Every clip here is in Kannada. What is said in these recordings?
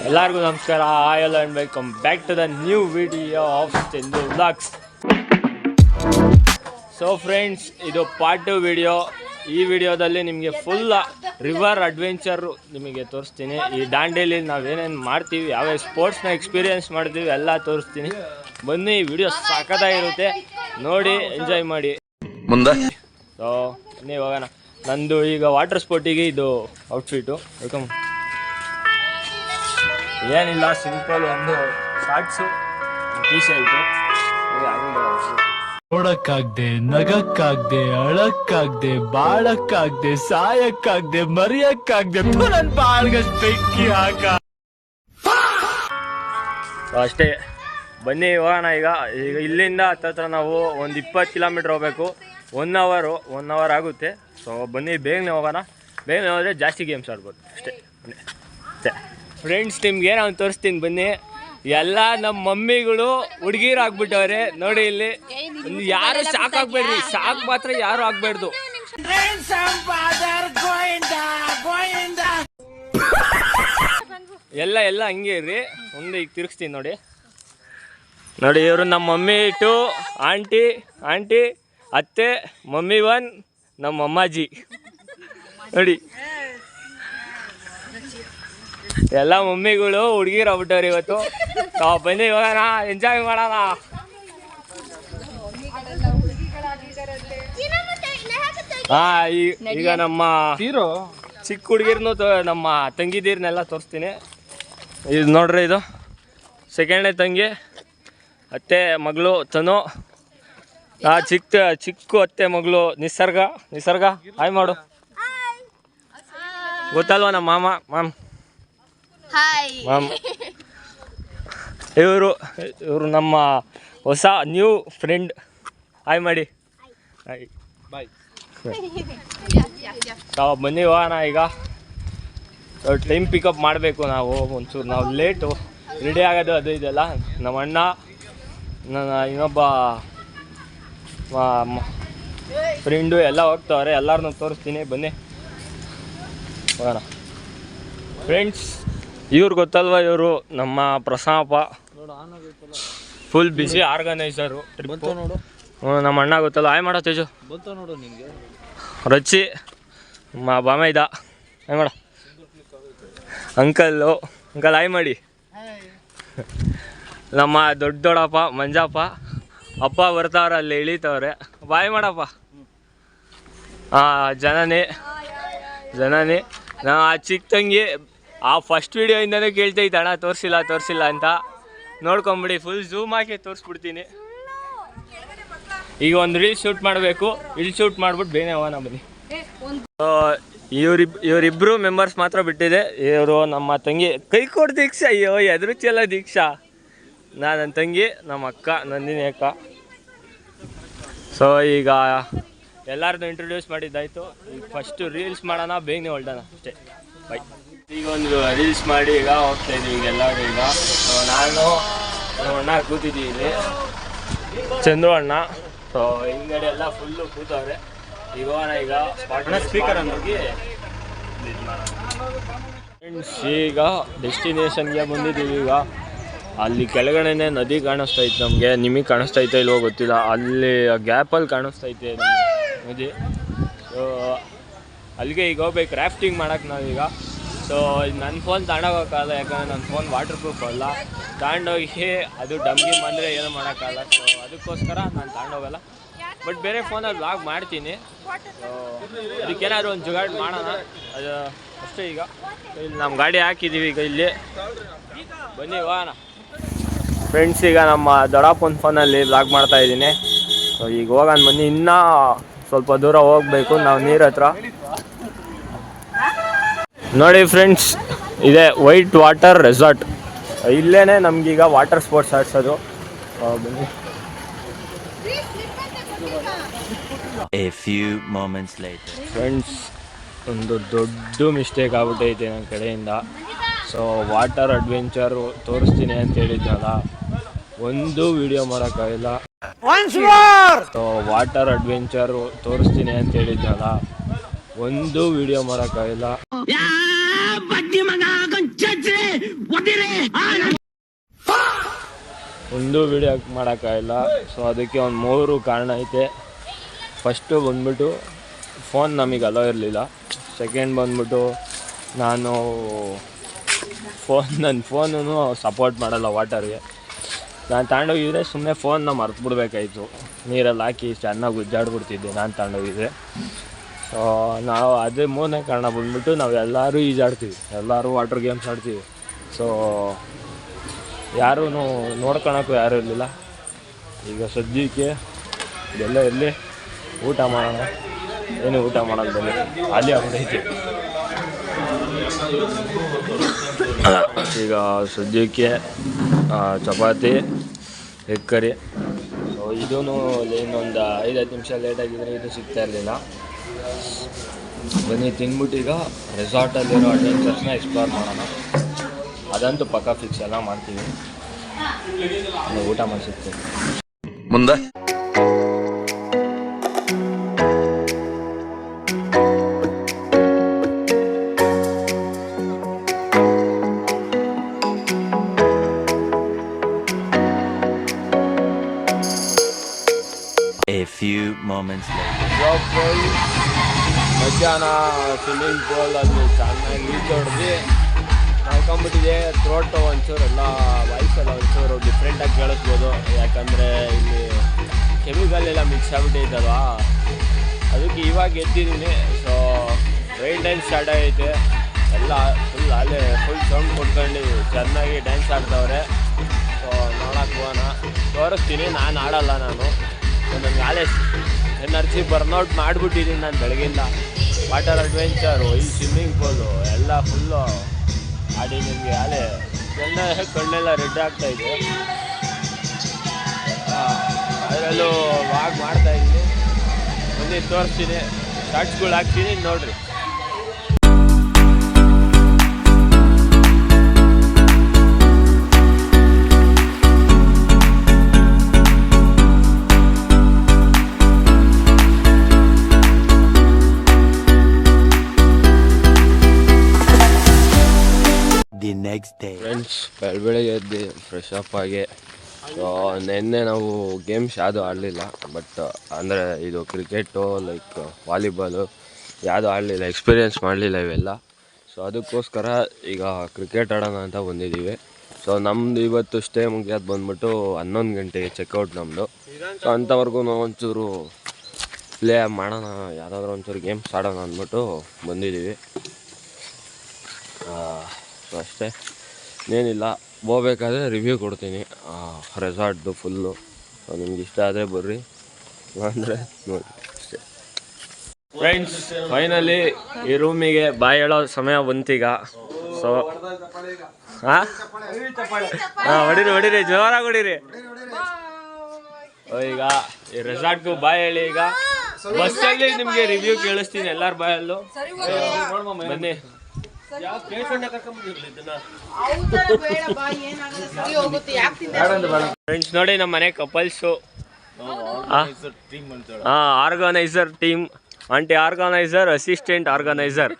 ಎಲ್ಲರಿಗೂ ನಮಸ್ಕಾರ. Hi hello and welcome back to the new video of Chandu vlogs. So friends, ಇದು ಪಾರ್ಟ್ 2 ವಿಡಿಯೋ. ಈ ವಿಡಿಯೋದಲ್ಲಿ ನಿಮಗೆ ಫುಲ್ ರಿವರ್ ಅಡ್ವೆಂಚರು ನಿಮಗೆ ತೋರಿಸ್ತೀನಿ. ಈ ದಾಂಡೇಲಿ ನಾವೇನೇನು ಮಾಡ್ತೀವಿ, ಯಾವ ಸ್ಪೋರ್ಟ್ಸ್ನ ಎಕ್ಸ್ಪೀರಿಯೆನ್ಸ್ ಮಾಡ್ತೀವಿ ಎಲ್ಲ ತೋರಿಸ್ತೀನಿ. ಬನ್ನಿ, ಈ ವಿಡಿಯೋ ಸಖತ್ತಾಗಿರುತ್ತೆ, ನೋಡಿ ಎಂಜಾಯ್ ಮಾಡಿ ಮುಂದೆ. ಸೊ ಬನ್ನಿ ಹೋಗೋಣ. ನಂದು ಈಗ ವಾಟರ್ ಸ್ಪೋರ್ಟಿಗೆ ಇದು ಔಟ್ಫಿಟ್ಟು. ವೆಲ್ಕಮ್. ಏನಿಲ್ಲ, ಸಿಂಪಲ್ ಒಂದು ಶಾರ್ಟ್ಸು, ಟೀ ಶರ್ಟು. ನೋಡಕ್ಕಾಗ್ದೆ, ನಗಕ್ಕಾಗ್ದೆ, ಅಳಕ್ಕಾಗ್ದೆ, ಬಾಳಕ್ಕಾಗ್ದೆ, ಸಾಯಕ್ಕಾಗ್ದೆ, ಮರಿಯಕ್ಕಾಗ್ದೆ, ನನ್ ಬಾಳ್ಗಷ್ಟು ಬೆಂಕಿ ಹಾಕ. ಅಷ್ಟೇ, ಬನ್ನಿ ಹೋಗೋಣ. ಈಗ ಇಲ್ಲಿಂದ ಹತ್ತತ್ರ ನಾವು ಒಂದು 20 ಕಿಲೋಮೀಟ್ರ್ ಹೋಗ್ಬೇಕು. 1 ಅವರ್ ಆಗುತ್ತೆ. ಸೊ ಬನ್ನಿ, ಬೇಗನೆ ಹೋಗೋಣ. ಬೇಗನೆ ಹೋದರೆ ಜಾಸ್ತಿ ಗೇಮ್ಸ್ ಆಡ್ಬೋದು. ಅಷ್ಟೇ ಅಷ್ಟೇ ಫ್ರೆಂಡ್ಸ್, ನಿಮ್ಗೆ ನಾನು ತೋರಿಸ್ತೀನಿ ಬನ್ನಿ. ಎಲ್ಲ ನಮ್ಮ ಮಮ್ಮಿಗಳು ಹುಡುಗಿರು ಆಗ್ಬಿಟ್ಟವ್ರೆ ನೋಡಿ. ಇಲ್ಲಿ ಯಾರು ಶಾಕ್ ಆಗ್ಬೇಡ್ರಿ, ಶಾಕ್ ಮಾತ್ರ ಯಾರು ಆಗ್ಬೇಡ್ದು. ಎಲ್ಲ ಹಂಗೆ ಇರ್ರಿ. ಒಂದು ಈಗ ತಿರುಗಿಸ್ತೀನಿ ನೋಡಿ. ನೋಡಿ, ಇವರು ನಮ್ಮ ಮಮ್ಮಿ ಟು ಆಂಟಿ ಅತ್ತೆ, ಮಮ್ಮಿ 1, ನಮ್ಮ ಅಮ್ಮಾಜಿ ನೋಡಿ. ಎಲ್ಲ ಮಮ್ಮಿಗಳು ಹುಡುಗಿರು ಆಗ್ಬಿಟ್ಟವ್ರಿ ಇವತ್ತು. ಬನ್ನಿ ಇವಾಗ ಎಂಜಾಯ್ ಮಾಡೋಣ. ಈಗ ನಮ್ಮ ಚಿಕ್ಕ ಹುಡುಗಿರ್ನು ನಮ್ಮ ತಂಗಿದೀರ್ನೆಲ್ಲ ತೋರಿಸ್ತೀನಿ. ಇದು ನೋಡ್ರಿ, ಇದು ಸೆಕೆಂಡ್ನೇ ತಂಗಿ, ಅತ್ತೆ ಮಗಳು ತನು. ಚಿಕ್ಕ ಅತ್ತೆ ಮಗಳು ನಿಸರ್ಗ ಹಾಯ್ ಮಾಡು. ಗೊತ್ತಲ್ವ ನಮ್ಮ ಮಾಮ್. ಇವರು ನಮ್ಮ ಹೊಸ ನ್ಯೂ ಫ್ರೆಂಡ್. ಹಾಯ್ ಮಾಡಿ. Hi bye. ಬನ್ನಿ ಹೋಗೋಣ. ಈಗ ಟೈಮ್ ಪಿಕಪ್ ಮಾಡಬೇಕು ನಾವು. ಒಂಚೂರು ನಾವು ಲೇಟು ರೆಡಿ ಆಗೋದು ಅದು ಇದೆಲ್ಲ. ನಮ್ಮ ಅಣ್ಣ, ನನ್ನ ಇನ್ನೊಬ್ಬ ಫ್ರೆಂಡು ಎಲ್ಲ ಹೋಗ್ತವ್ರೆ. ಎಲ್ಲರನ್ನೂ ತೋರಿಸ್ತೀನಿ, ಬನ್ನಿ ಹೋಗೋಣ. ಫ್ರೆಂಡ್ಸ್, ಇವ್ರು ಗೊತ್ತಲ್ವ, ಇವರು ನಮ್ಮ ಪ್ರಸಾಪ, ಫುಲ್ ಬಿಸಿ ಆರ್ಗನೈಸರು ಟ್ರಿಪ್ಪು. ನಮ್ಮ ಅಣ್ಣ ಗೊತ್ತಲ್ಲ, ಹಾಯ್ ಮಾಡೋ ತೇಜು. ನೋಡು ನಿಮಗೆ ರಚ್ಚಿ ಬಾಮ ಇದ್ದ. ಹಾಯ್ ಮಾಡ ಅಂಕಲ್ ಹಾಯ್ ಮಾಡಿ. ನಮ್ಮ ದೊಡ್ಡಪ್ಪ ಮಂಜಪ್ಪ ಅಪ್ಪ ಬರ್ತಾವ್ರೆ, ಅಲ್ಲಿ ಇಳಿತವ್ರೆ. ಬಾಯ್ ಮಾಡಪ್ಪ. ಜನನಿ ನಾ ಚಿಕ್ಕ ತಂಗಿ ಆ ಫಸ್ಟ್ ವೀಡಿಯೋಯಿಂದನೇ ಕೇಳ್ತೈತೆ, ಅಣ್ಣ ತೋರಿಸಿಲ್ಲ ಅಂತ. ನೋಡ್ಕೊಂಬಿಡಿ, ಫುಲ್ ಝೂಮ್ ಹಾಕಿ ತೋರಿಸ್ಬಿಡ್ತೀನಿ. ಈಗ ಒಂದು ರೀಲ್ ಶೂಟ್ ಮಾಡಬೇಕು. ಇಲ್ಲಿ ಶೂಟ್ ಮಾಡ್ಬಿಟ್ಟು ಬೇನೆ ಹೋಗೋಣ ಬನ್ನಿ. ಇವರಿಬ್ಬರು ಮೆಂಬರ್ಸ್ ಮಾತ್ರ ಬಿಟ್ಟಿದೆ. ಇವರು ನಮ್ಮ ತಂಗಿ ಕೈ ಕೊಡು ದೀಕ್ಷಾ. ಅಯ್ಯೋ ಎದುರುಚಿಯಲ್ಲ ದೀಕ್ಷಾ. ನನ್ನ ತಂಗಿ, ನಮ್ಮ ಅಕ್ಕ ನಂದಿನಿ ಅಕ್ಕ. ಸೊ ಈಗ ಎಲ್ಲರನ್ನೂ ಇಂಟ್ರೊಡ್ಯೂಸ್ ಮಾಡಿದ್ದಾಯಿತು. ಈಗ ಫಸ್ಟು ರೀಲ್ಸ್ ಮಾಡೋಣ, ಬೇಗನೆ ಹೊರಡೋಣ ಅಷ್ಟೇ. ಬೈ. ಈಗ ಒಂದು ರೀಲ್ಸ್ ಮಾಡಿ ಈಗ ಹೋಗ್ತಾ ಇದ್ದೀವಿ ಈಗ ಎಲ್ಲರೂ. ಈಗ ನಾನು ನಮ್ಮ ಅಣ್ಣ ಕೂತಿದ್ದೀವಿ, ಚಂದ್ರು ಅಣ್ಣ. ಸೊ ಹಿಂಗಡೆ ಎಲ್ಲ ಫುಲ್ಲು ಕೂತವ್ರೆ. ಈಗ ಸ್ಪೀಕರ್ ಹೋಗಿ ಫ್ರೆಂಡ್ಸ್, ಈಗ ಡೆಸ್ಟಿನೇಷನ್ಗೆ ಬಂದಿದ್ದೀವಿ. ಈಗ ಅಲ್ಲಿ ಕೆಳಗಡೆನೆ ನದಿ ಕಾಣಿಸ್ತೈತೆ ನಮಗೆ. ನಿಮಗೆ ಕಾಣಿಸ್ತೈತೆ ಇಲ್ವೋ ಗೊತ್ತಿಲ್ಲ. ಅಲ್ಲಿ ಗ್ಯಾಪಲ್ಲಿ ಕಾಣಿಸ್ತೈತೆ ನದಿ. ಸೊ ಅಲ್ಲಿಗೆ ಈಗ ಹೋಗ್ಬೇಕು ರಾಫ್ಟಿಂಗ್ ಮಾಡೋಕ್ಕೆ ನಾವೀಗ. ಸೊ ನನ್ನ ಫೋನ್ ತಗೊಂಡೋಗೋಕ್ಕಾಗಲ್ಲ, ಯಾಕಂದರೆ ನನ್ನ ಫೋನ್ ವಾಟರ್ ಪ್ರೂಫ್ ಅಲ್ಲ. ತಗೊಂಡೋಗಿ ಅದು ಡಮ್ಗಿ ಬಂದರೆ ಏನೂ ಮಾಡೋಕ್ಕಾಗಲ್ಲ. ಸೊ ಅದಕ್ಕೋಸ್ಕರ ನಾನು ತಗೊಂಡೋಗಲ್ಲ. ಬಟ್ ಬೇರೆ ಫೋನಲ್ಲಿ ವ್ಲಾಗ್ ಮಾಡ್ತೀನಿ. ಸೊ ಅದಕ್ಕೇನಾದ್ರು ಒಂದು ಜುಗಾಡ್ ಮಾಡೋಣ, ಅದು ಅಷ್ಟೇ. ಈಗ ಇಲ್ಲಿ ನಮ್ಮ ಗಾಡಿ ಹಾಕಿದ್ದೀವಿ. ಈಗ ಇಲ್ಲಿ ಬನ್ನಿ ಹೋಗೋಣ ಫ್ರೆಂಡ್ಸ್. ಈಗ ನಮ್ಮ ದೊಡ್ಡಪ್ಪನ ಫೋನಲ್ಲಿ ವ್ಲಾಗ್ ಮಾಡ್ತಾಯಿದ್ದೀನಿ. ಸೊ ಈಗ ಹೋಗೋಣ ಬನ್ನಿ. ಇನ್ನೂ ಸ್ವಲ್ಪ ದೂರ ಹೋಗಬೇಕು ನಾವು ನೀರ ಹತ್ರ. ನೋಡಿ ಫ್ರೆಂಡ್ಸ್, ಇದೆ ವೈಟ್ ವಾಟರ್ ರೆಸಾರ್ಟ್. ಇಲ್ಲೇ ನಮಗೀಗ ವಾಟರ್ ಸ್ಪೋರ್ಟ್ಸ್ ಆಡ್ಸೋದು. ಬನ್ನಿ. ಫ್ರೆಂಡ್ಸ್, ಒಂದು ದೊಡ್ಡ ಮಿಸ್ಟೇಕ್ ಆಗ್ಬಿಟ್ಟೈತೆ ನನ್ನ ಕಡೆಯಿಂದ. ಸೊ ವಾಟರ್ ಅಡ್ವೆಂಚರು ತೋರಿಸ್ತೀನಿ ಅಂತ ಹೇಳಿದ್ನಲ್ಲ, ಒಂದು ವಿಡಿಯೋ ಮಾಡೋಕ್ಕಾಗಿಲ್ಲ. ಸೊ ವಾಟರ್ ಅಡ್ವೆಂಚರು ತೋರಿಸ್ತೀನಿ ಅಂತ ಹೇಳಿದ್ನಲ್ಲ, ಒಂದು ವಿಡಿಯೋ ಮಾಡೋಕ್ಕಾಗಿಲ್ಲ. ಒಂದು ವಿಡಿಯೋ ಮಾಡೋಕ್ಕಾಗಿಲ್ಲ. ಸೊ ಅದಕ್ಕೆ ಒಂದು 3 ಕಾರಣ ಐತೆ. ಫಸ್ಟು ಬಂದ್ಬಿಟ್ಟು ಫೋನ್ ನಮಗೆ ಅಲೋ ಇರಲಿಲ್ಲ. ಸೆಕೆಂಡ್ ಬಂದ್ಬಿಟ್ಟು ನಾನು ನನ್ನ ಫೋನೂ ಸಪೋರ್ಟ್ ಮಾಡಲ್ಲ ವಾಟರ್ಗೆ. ನಾನು ತಗೊಂಡೋಗಿದ್ರೆ ಸುಮ್ಮನೆ ಫೋನ್ನ ಮರೆತುಬಿಡ್ಬೇಕಾಯ್ತು. ನೀರಲ್ಲಿ ಹಾಕಿ ಚೆನ್ನಾಗಿ ಉಜ್ಜಾಡ್ಬಿಡ್ತಿದ್ದೆ ನಾನು ತಗೊಂಡೋಗಿದ್ದೆ. ಸೊ ನಾವು ಅದೇ 3ನೇ ಕಾರಣ ಬಂದ್ಬಿಟ್ಟು ನಾವು ಎಲ್ಲರೂ ಈಜಾಡ್ತೀವಿ, ಎಲ್ಲರೂ ವಾಟರ್ ಗೇಮ್ಸ್ ಆಡ್ತೀವಿ. ಸೊ ಯಾರೂ ನೋಡ್ಕೊಳಕ್ಕೂ ಯಾರೂ ಇರಲಿಲ್ಲ. ಈಗ ಸದ್ಯಕ್ಕೆ ಎಲ್ಲ ಎಲ್ಲಿ ಊಟ ಮಾಡೋಣ, ಏನು ಊಟ ಮಾಡೋದು ಬನ್ನಿ. ಅಲ್ಲಿ ಆಗ್ಬಿಟ್ಟೈತೆ ಈಗ ಸದ್ಯಕ್ಕೆ ಚಪಾತಿ, ಎಗ್ ಕರಿ. ಸೊ ಇದೂ ಇನ್ನೊಂದು 5-10 ನಿಮಿಷ ಲೇಟಾಗಿದ್ದರೆ ಇದು ಸಿಗ್ತಾ ಇರಲಿಲ್ಲ. ಬನ್ನಿ ತಿಂದ್ಬಿಟ್ಟು ಈಗ ರೆಸಾರ್ಟಲ್ಲಿರೋ ಅಡ್ವೆಂಚರ್ಸ್ನ ಎಕ್ಸ್ಪ್ಲೋರ್ ಮಾಡೋಣ. ಅದಂತೂ ಪಕ್ಕ ಫಿಕ್ಸ್ ಎಲ್ಲ ಮಾಡ್ತೀವಿ. ಊಟ ಮಾಡಿ ಸಿಗ್ತೀವಿ ಮುಂದೆ. A few moments later. ಮಧ್ಯಾಹ್ನ ಸ್ವಿಮ್ಮಿಂಗ್ ಪೂಲಲ್ಲಿ ಚೆನ್ನಾಗಿ ಈಜೊಡ್ದು ಕಳ್ಕೊಂಬಿಟ್ಟಿದೆ. ಥ್ರೋಟ್ ಒಂಚೂರು ಎಲ್ಲ ವಾಯ್ಸೆಲ್ಲ ಒಂಚೂರು ಡಿಫ್ರೆಂಟಾಗಿ ಕೇಳಿಸ್ಬೋದು. ಯಾಕಂದರೆ ಇಲ್ಲಿ ಕೆಮಿಕಲ್ ಎಲ್ಲ ಮಿಕ್ಸ್ ಆಗಿಬಿಟ್ಟೈತಲ್ವ, ಅದಕ್ಕೆ ಇವಾಗ ಎದ್ದಿದ್ದೀನಿ. ಸೊ ರೈನ್ ಡ್ಯಾನ್ಸ್ ಸ್ಟಾರ್ಟ್ ಆಗೈತೆ. ಎಲ್ಲ ಫುಲ್ ಸೌಂಡ್ ಕೊಟ್ಕೊಂಡು ಚೆನ್ನಾಗಿ ಡ್ಯಾನ್ಸ್ ಆಡ್ತವ್ರೆ. ಸೊ ನೋಡೋಕೆ ಹೋಗೋಣ, ತೋರಿಸ್ತೀನಿ. ನಾನು ಆಡಲ್ಲ. ನನಗೆ ಆಲೇ ಎನರ್ಜಿ ಬರ್ನೌಟ್ ಮಾಡಿಬಿಟ್ಟಿದ್ದೀನಿ ನಾನು ಬೆಳಗಿಂದ. ವಾಟರ್ ಅಡ್ವೆಂಚರು, ಈ ಸ್ವಿಮ್ಮಿಂಗ್ ಪೂಲು ಎಲ್ಲ ಫುಲ್ಲು ಆಡಿ ನನಗೆ ಆಲೇ ಕಣ್ಣೆಲ್ಲ ರೆಡ್ ಆಗ್ತಾಯಿದೆ. ಅದರಲ್ಲೂ ವಾಕ್ ಮಾಡ್ತಾಯಿದ್ದೀನಿ. ಮುಂದೆ ತೋರಿಸ್ತೀನಿ, ಶಾರ್ಟ್ಸ್ಗಳು ಹಾಕ್ತೀನಿ ನೋಡಿರಿ. The next day. ಫ್ರೆಂಡ್ಸ್, ಬೆಳಗ್ಗೆ ಎದ್ದು ಫ್ರೆಶ್ ಅಪ್ ಆಗಿ. ಸೊ ನಿನ್ನೆ ನಾವು ಗೇಮ್ಸ್ ಯಾವುದೂ ಆಡಲಿಲ್ಲ. ಬಟ್ ಅಂದರೆ ಇದು ಕ್ರಿಕೆಟು ಲೈಕ್ ವಾಲಿಬಾಲು ಯಾವುದೂ ಆಡಲಿಲ್ಲ, ಎಕ್ಸ್ಪೀರಿಯೆನ್ಸ್ ಮಾಡಲಿಲ್ಲ ಇವೆಲ್ಲ. ಸೊ ಅದಕ್ಕೋಸ್ಕರ ಈಗ ಕ್ರಿಕೆಟ್ ಆಡೋಣ ಅಂತ ಬಂದಿದ್ದೀವಿ. ಸೊ ನಮ್ಮದು ಇವತ್ತು ಸ್ಟೇ ಮುಗಿಯೋದು ಬಂದ್ಬಿಟ್ಟು 11 ಗಂಟೆಗೆ ಚೆಕ್ಔಟ್ ನಮ್ಮದು. ಸೊ ಅಂಥವ್ರಿಗೂ ಒಂಚೂರು ಪ್ಲೇ ಮಾಡೋಣ, ಯಾವುದಾದ್ರೂ ಒಂಚೂರು ಗೇಮ್ಸ್ ಆಡೋಣ ಅಂದ್ಬಿಟ್ಟು ಬಂದಿದ್ದೀವಿ. ಸೊ ಅಷ್ಟೇ, ಇನ್ನೇನಿಲ್ಲ. ಹೋಗ್ಬೇಕಾದ್ರೆ ರಿವ್ಯೂ ಕೊಡ್ತೀನಿ ರೆಸಾರ್ಟ್ದು ಫುಲ್ಲು. ಸೊ ನಿಮ್ಗೆ ಇಷ್ಟ ಆದರೆ ಬರ್ರಿ, ಅಂದರೆ ನೋಡಿ ಅಷ್ಟೇ. ಫ್ರೆಂಡ್ಸ್, ಫೈನಲಿ ಈ ರೂಮಿಗೆ ಬಾಯ್ ಹೇಳೋ ಸಮಯ ಬಂತೀಗ. ಸೊ ಹೊಡೀರಿ ಜೋರಾಗಿ ಹೊಡೀರಿ. ಈಗ ಈ ರೆಸಾರ್ಟ್ಗೂ ಬಾಯ್ ಹೇಳಿ. ಈಗ ಬಸ್ಸಲ್ಲಿ ನಿಮಗೆ ರಿವ್ಯೂ ಕೇಳಿಸ್ತೀನಿ ಎಲ್ಲರ ಬಾಯಲ್ಲೂ. ಬನ್ನಿ. ಫ್ರೆಂಡ್ಸ್ ನೋಡಿ, ನಮ್ಮ ಮನೆ couples. Organiser team, aunty organiser, assistant organiser.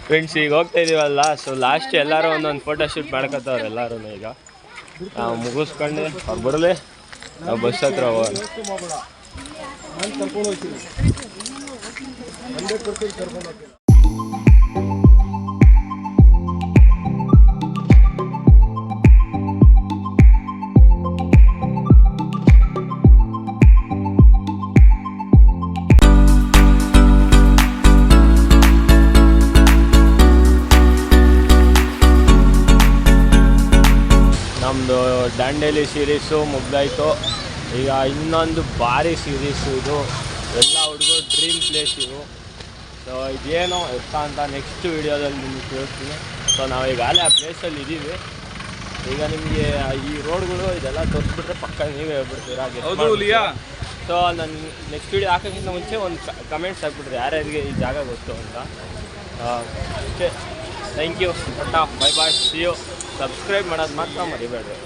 Friends, ಈಗ ಹೋಗ್ತಾ ಇದೀವಲ್ಲ. ಸೊ ಲಾಸ್ಟ್ ಎಲ್ಲರೂ ಒಂದೊಂದು ಫೋಟೋ ಶೂಟ್ ಮಾಡ್ಕೊತವ್ರೆ ಎಲ್ಲರೂ. ಈಗ ನಾವು ಮುಗಿಸ್ಕೊಂಡು ಅವ್ರು ಬರಲಿ, ನಾವು ಬಸ್ ಹತ್ರ ಹೋಗೋಣ. ನಮ್ಮದು ದಾಂಡೇಲಿ ಸೀರೀಸು ಮುಗ್ದಾಯಿತು. ಈಗ ಇನ್ನೊಂದು ಭಾರಿ ಸೀರೀಸು ಇದು. ಎಲ್ಲ ಹುಡುಗರು ಡ್ರೀಮ್ ಪ್ಲೇಸ್ ಇವು. ಸೊ ಇದೇನೋ ಎತ್ತ ಅಂತ ನೆಕ್ಸ್ಟ್ ವೀಡಿಯೋದಲ್ಲಿ ನಿಮ್ಗೆ ತಿಳಿಸ್ತೀನಿ. ಸೊ ನಾವು ಈಗಾಗಲೇ ಆ ಪ್ಲೇಸಲ್ಲಿ ಇದ್ದೀವಿ. ಈಗ ನಿಮಗೆ ಈ ರೋಡ್ಗಳು ಇದೆಲ್ಲ ತೋರಿಸ್ಬಿಟ್ರೆ ಪಕ್ಕ ನೀವೇ ಹೇಳ್ಬಿಡ್ತೀರಾ. ಸೊ ನಾನು ನೆಕ್ಸ್ಟ್ ವೀಡಿಯೋ ಹಾಕೋಕ್ಕಿಂತ ಮುಂಚೆ ಒಂದು ಕಮೆಂಟ್ಸ್ ಹಾಕ್ಬಿಟ್ರಿ ಯಾರ್ಯಾರಿಗೆ ಈ ಜಾಗ ಗೊತ್ತು ಅಂತ. ಅಷ್ಟೇ. Thank you. Bye bye, see you. Subscribe ಮಾಡೋದು ಮಾತ್ರ ಮರಿಬೇಡ್ರಿ.